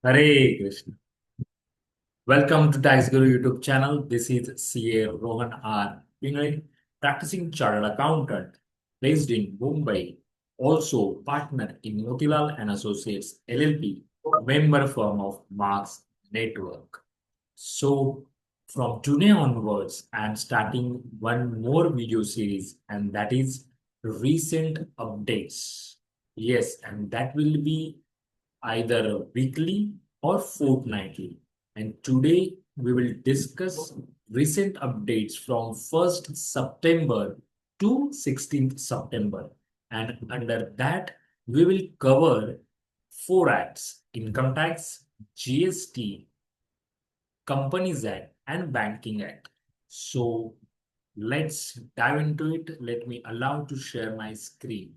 Hare Krishna. Welcome to Tax Guru YouTube channel. This is CA Rohan R. Pingre, practicing chartered accountant based in Mumbai, also partner in Motilal and Associates LLP, member firm of Marks Network. So from today onwards, I am starting one more video series, and that is recent updates. Yes, and that will be either weekly or fortnightly. And today we will discuss recent updates from 1st September to 16th September. And under that, we will cover four acts: income tax, GST, Companies Act, and Banking Act. So let's dive into it. Let me allow to share my screen.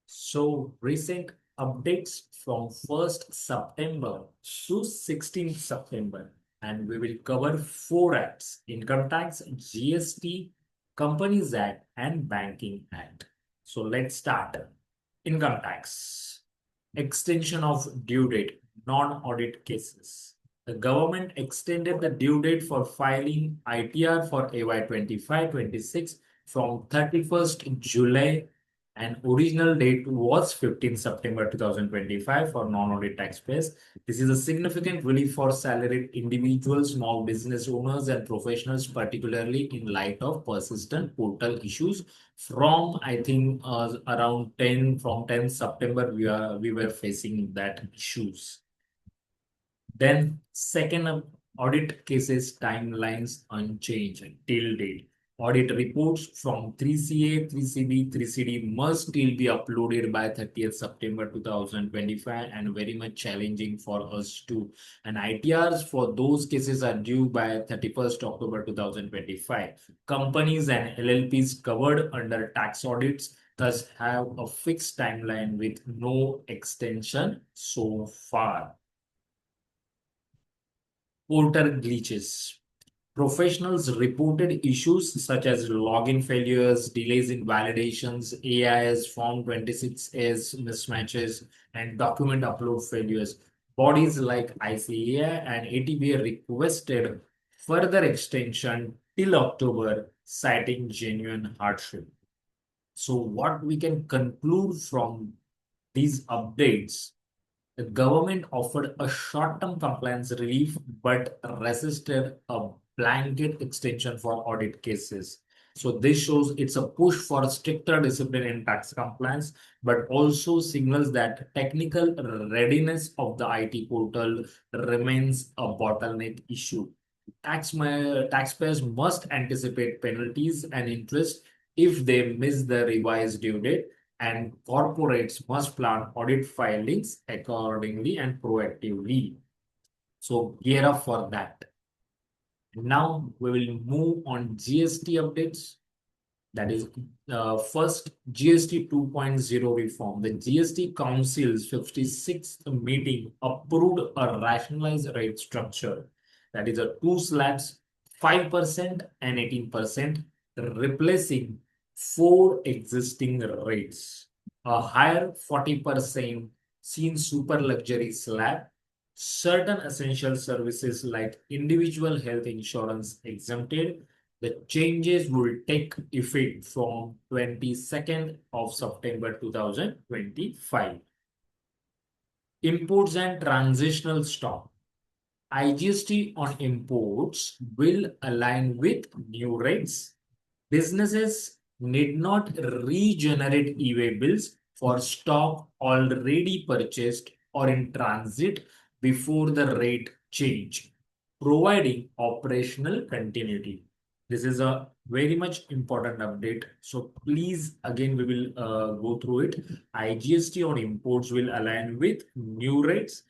So recent updates from 1st September to 16th September, and we will cover four acts: income tax, GST, Companies Act, and Banking Act. So let's start. Income tax. Extension of due date, non-audit cases. The government extended the due date for filing ITR for AY 25-26 from 31st July, and original date was 15 September 2025 for non-audit taxpayers. This is a significant relief for salaried individuals, small business owners, and professionals, particularly in light of persistent portal issues from, I think, around 10 from 10 September. We were facing that issues. Then second, audit cases timelines unchanged till date. Audit reports from 3CA, 3CB, 3CD must still be uploaded by 30th September 2025, and very much challenging for us too. And ITRs for those cases are due by 31st October 2025. Companies and LLPs covered under tax audits thus have a fixed timeline with no extension so far. Portal glitches. Professionals reported issues such as login failures, delays in validations, AIS, Form 26S mismatches, and document upload failures. Bodies like ICAI and ATBA requested further extension till October, citing genuine hardship. So, what we can conclude from these updates: the government offered a short-term compliance relief but resisted a blanket extension for audit cases. So this shows it's a push for stricter discipline in tax compliance, but also signals that technical readiness of the IT portal remains a bottleneck issue. Taxpayers must anticipate penalties and interest if they miss the revised due date, and corporates must plan audit filings accordingly and proactively. So gear up for that. Now we will move on GST updates. That is, first, GST 2.0 reform. The GST Council's 56th meeting approved a rationalized rate structure. That is a two slabs, 5% and 18%, replacing four existing rates. A higher 40% seen super luxury slab, certain essential services like individual health insurance exempted. The changes will take effect from 22nd of September 2025. Imports and transitional stock. IGST on imports will align with new rates. Businesses need not regenerate e-way bills for stock already purchased or in transit before the rate change, providing operational continuity. This is a very much important update. So please, again, we will go through it. IGST on imports will align with new rates.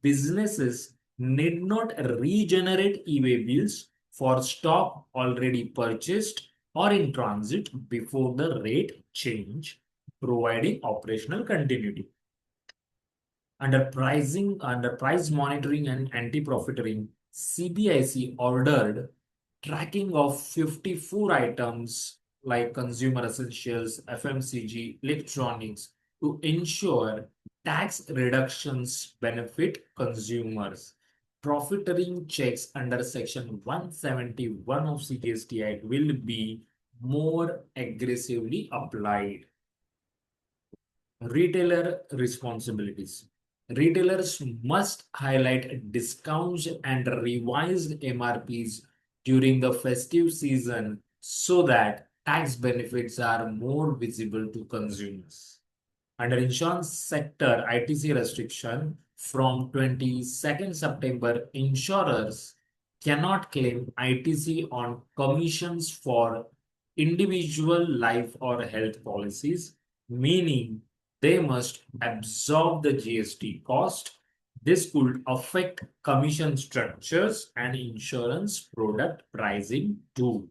Businesses need not regenerate e-way bills for stock already purchased or in transit before the rate change, providing operational continuity. Under price monitoring and anti-profiteering, CBIC ordered tracking of 54 items like consumer essentials, FMCG, electronics to ensure tax reductions benefit consumers. Profiteering checks under Section 171 of CGST Act will be more aggressively applied. Retailer responsibilities. Retailers must highlight discounts and revised MRPs during the festive season so that tax benefits are more visible to consumers. Under insurance sector ITC restriction from 22nd September, insurers cannot claim ITC on commissions for individual life or health policies, meaning they must absorb the GST cost. This could affect commission structures and insurance product pricing too.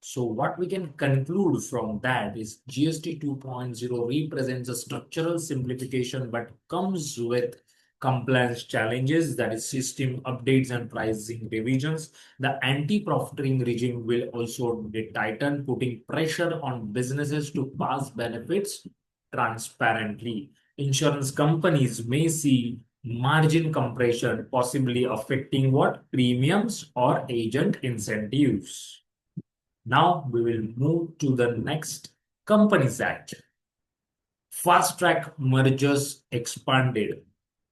So what we can conclude from that is GST 2.0 represents a structural simplification but comes with compliance challenges, that is system updates and pricing revisions. The anti-profiteering regime will also be tightened, putting pressure on businesses to pass benefits transparently. Insurance companies may see margin compression, possibly affecting what? Premiums or agent incentives. Now we will move to the next Companies Act. Fast track mergers expanded.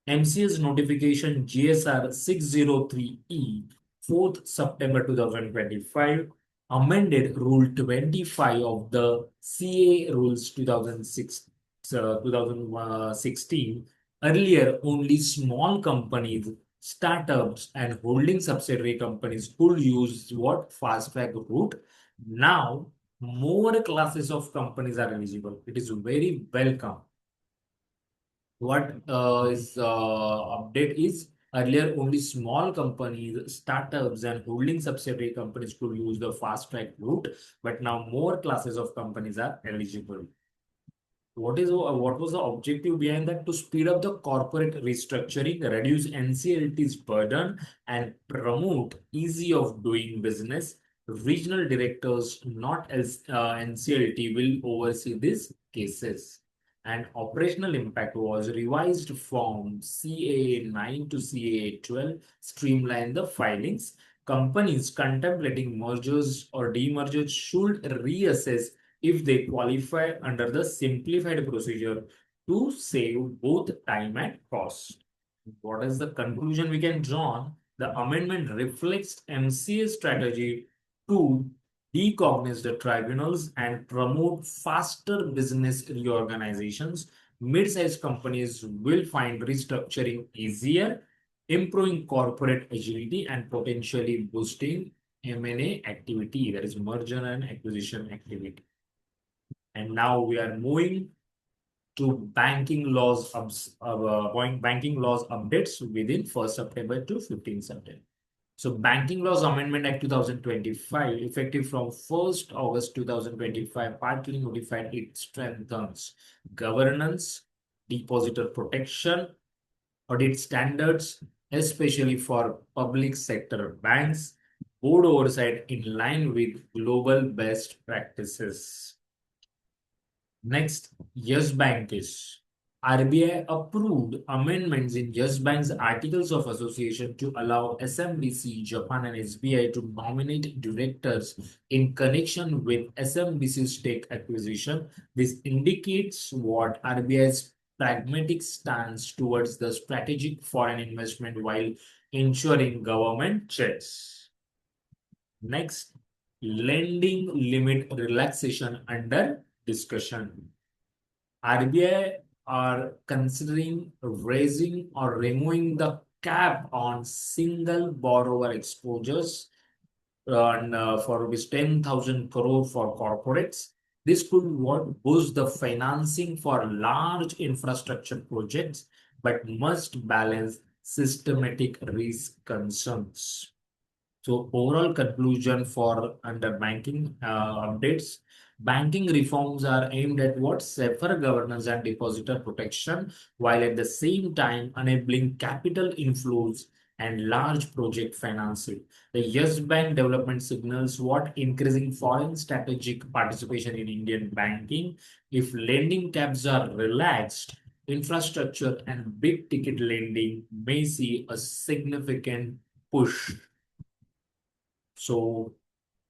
MCS notification GSR 603E, 4th September 2025, amended Rule 25 of the CA Rules 2016. Earlier, only small companies, startups, and holding subsidiary companies could use what fast track route. Now, more classes of companies are eligible. It is very welcome. What is update is earlier only small companies, startups, and holding subsidiary companies could use the fast track route, but now more classes of companies are eligible. What was the objective behind that? To speed up the corporate restructuring, reduce NCLT's burden, and promote easy of doing business. Regional directors, not as NCLT, will oversee these cases. And operational impact was revised from CAA 9 to CAA 12, streamline the filings. Companies contemplating mergers or demergers should reassess if they qualify under the simplified procedure to save both time and cost. What is the conclusion we can draw? The amendment reflects MCA's strategy to decognize the tribunals and promote faster business reorganizations. Mid-sized companies will find restructuring easier, improving corporate agility and potentially boosting M&A activity, that is merger and acquisition activity. And now we are moving to banking laws updates within 1st September to 15th September. So Banking Laws Amendment Act 2025, effective from 1st August 2025, partly notified it strengthens governance, depositor protection, audit standards, especially for public sector banks, board oversight in line with global best practices. Next, Yes Bank is. RBI approved amendments in Yes Bank's Articles of Association to allow SMBC, Japan, and SBI to nominate directors in connection with SMBC's stake acquisition. This indicates what RBI's pragmatic stance towards the strategic foreign investment while ensuring government checks. Next, lending limit relaxation under discussion. RBI are considering raising or removing the cap on single borrower exposures for rupees 10,000 crore for corporates. This could boost the financing for large infrastructure projects, but must balance systematic risk concerns. So overall conclusion for under banking updates, banking reforms are aimed at what? Safer governance and depositor protection, while at the same time enabling capital inflows and large project financing. The Yes Bank development signals what increasing foreign strategic participation in Indian banking. If lending caps are relaxed, infrastructure and big ticket lending may see a significant push. So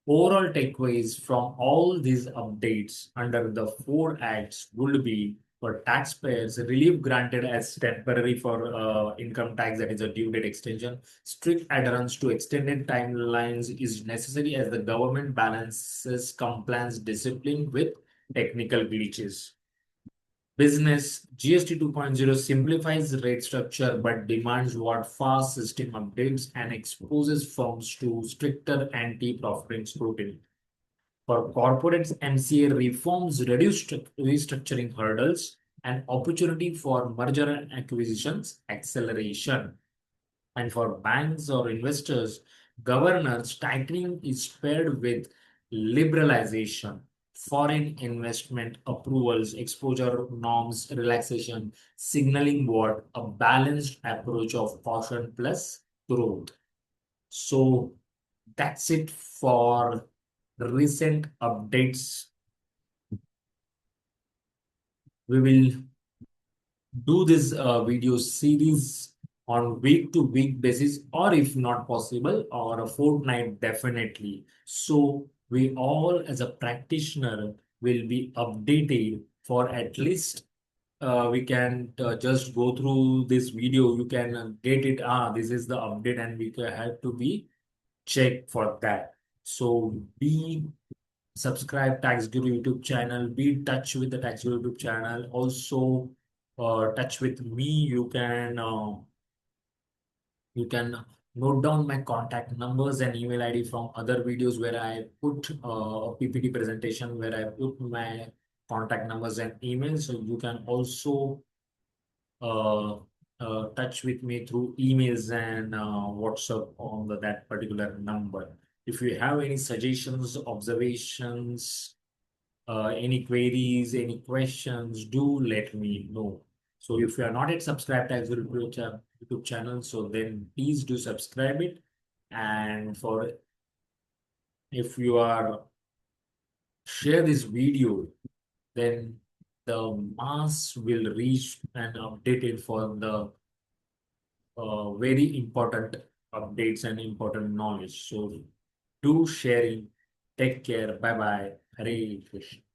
overall takeaways from all these updates under the four acts would be for taxpayers, relief granted as temporary for income tax, that is a due date extension. Strict adherence to extended timelines is necessary as the government balances compliance discipline with technical glitches. Business GST 2.0 simplifies rate structure but demands what fast system updates and exposes firms to stricter anti-profiting scrutiny. For corporates, MCA reforms reduce restructuring hurdles and opportunity for merger and acquisitions acceleration. And for banks or investors, governance tightening is paired with liberalization, foreign investment approvals, exposure norms relaxation, signaling what a balanced approach of caution plus growth. So that's it for recent updates. We will do this video series on week to week basis, or if not possible, or a fortnight definitely. So we all as a practitioner will be updated for at least we can just go through this video. You can get it. This is the update, and we can have to be checked for that. So be subscribe Tax Guru YouTube channel. Be in touch with the Tax Guru YouTube channel. Also, touch with me. You can note down my contact numbers and email ID from other videos where I put a PPT presentation where I put my contact numbers and email. So you can also uh, touch with me through emails and WhatsApp on that particular number. If you have any suggestions, observations, any queries, any questions, do let me know. So if you are not yet subscribed to Axel YouTube channel, so then please do subscribe it. And for if you are share this video, then the mass will reach and updated for the very important updates and important knowledge. So do sharing. Take care. Bye bye. Hare Krishna.